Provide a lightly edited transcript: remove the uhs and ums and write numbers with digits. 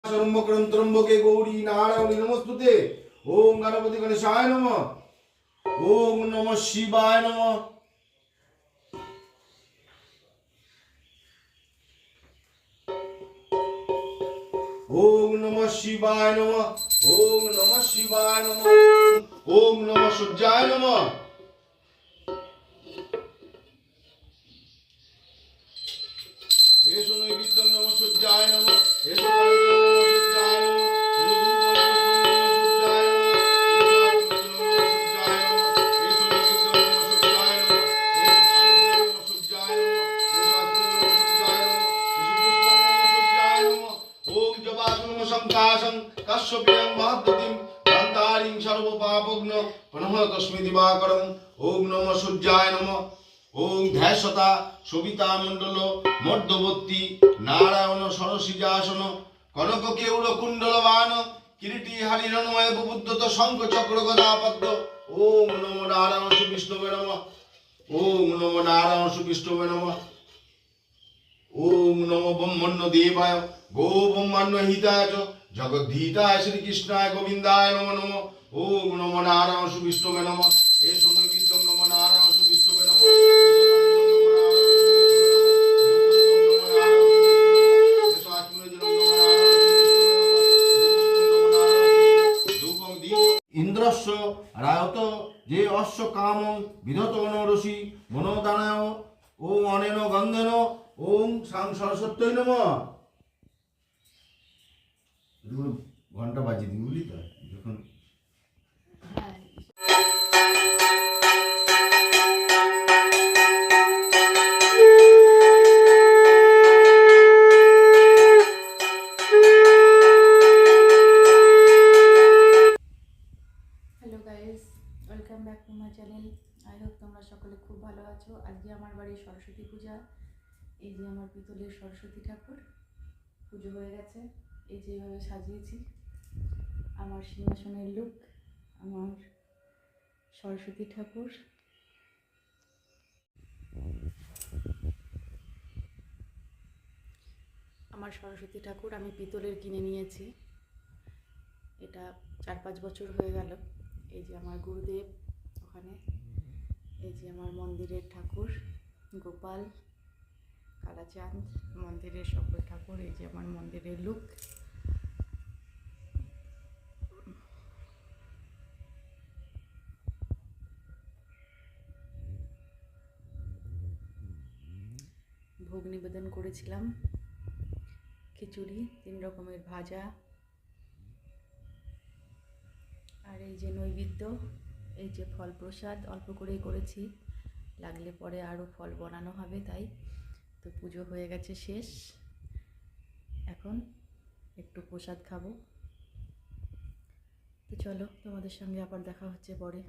शर्मकरं त्र्यंबके गौरी नारायणी नमस्तुते। ओम गणपति गणेशाय नमः। ओम नमः शिवाय नमः। ओम नमः शिवाय नमः। ओम नमः शिवाय नमः। ओम नमः सूर्याय नमः। एषो नैवेद्यं नमः सूर्याय नमः। एषो कश्यपेयं महद्गतिं कान्तारीं सर्वपापघ्न प्रणतस्मै दिवाकरम्। ओम नमः सूर्याय नमः। ओम ध्यासता सविता मंडल मध्यवर्ती नारायण सरसिजासन कनक केउल कुंडलवान किरीटी हरिरणमय बुद्धत शंख चक्र गदापद्म। ओम नमो नारायण श्री विष्णुवे नमः। ओम नमो नारायण श्री विष्णुवे नमः। ओम नमो ब्रह्मण्य देवाय गो ब्रह्मण्य हिताय जगद्धिताय श्री कृष्णाय गोविंदाय नमो नमः। ओम नमो नारायण श्री विष्णुवे नमः। एषो नैवेद्यं नमो नारायण श्री विष्णुवे नमः। इंद्रस्य रायत जे अश्व काम विधत मनोरसी मनोदानाय ओम अनेन गंधेन ओम सां सरस्वती नमः। घंटा बाजिয়ে দিই বুঝলি তো যখন hello guys welcome back to my channel. I hope তোমরা সকলে খুব ভালো আছো। আজকে আমার বাড়ির সরস্বতী পূজা। এই যে আমার পিতলের সরস্বতী ঠাকুর পুজো হয়ে গেছে। এই যে এইভাবে সাজিয়েছি আমার সিংহাসনের লুক। আমার সরস্বতী ঠাকুর আমি পিতলের কিনে নিয়েছি। এটা 4-5 বছর হয়ে গেল। এই যে আমার গুরুদেব ওখানে, এই যে আমার মন্দিরের ঠাকুর গোপাল কালাচাঁদ, মন্দিরের সকল ঠাকুর। এই যে আমার মন্দিরের লুক। ভোগ নিবেদন করেছিলাম খিচুড়ি, 3 রকমের ভাজা, আর এই যে নৈবেদ্য, এই যে ফল প্রসাদ অল্প করেই করেছি, লাগলে পরে আরও ফল বানানো হবে। তাই তো পুজো হয়ে গেছে শেষ, এখন একটু প্রসাদ খাবো। তো চলো তোমাদের সঙ্গে আবার দেখা হচ্ছে পরে।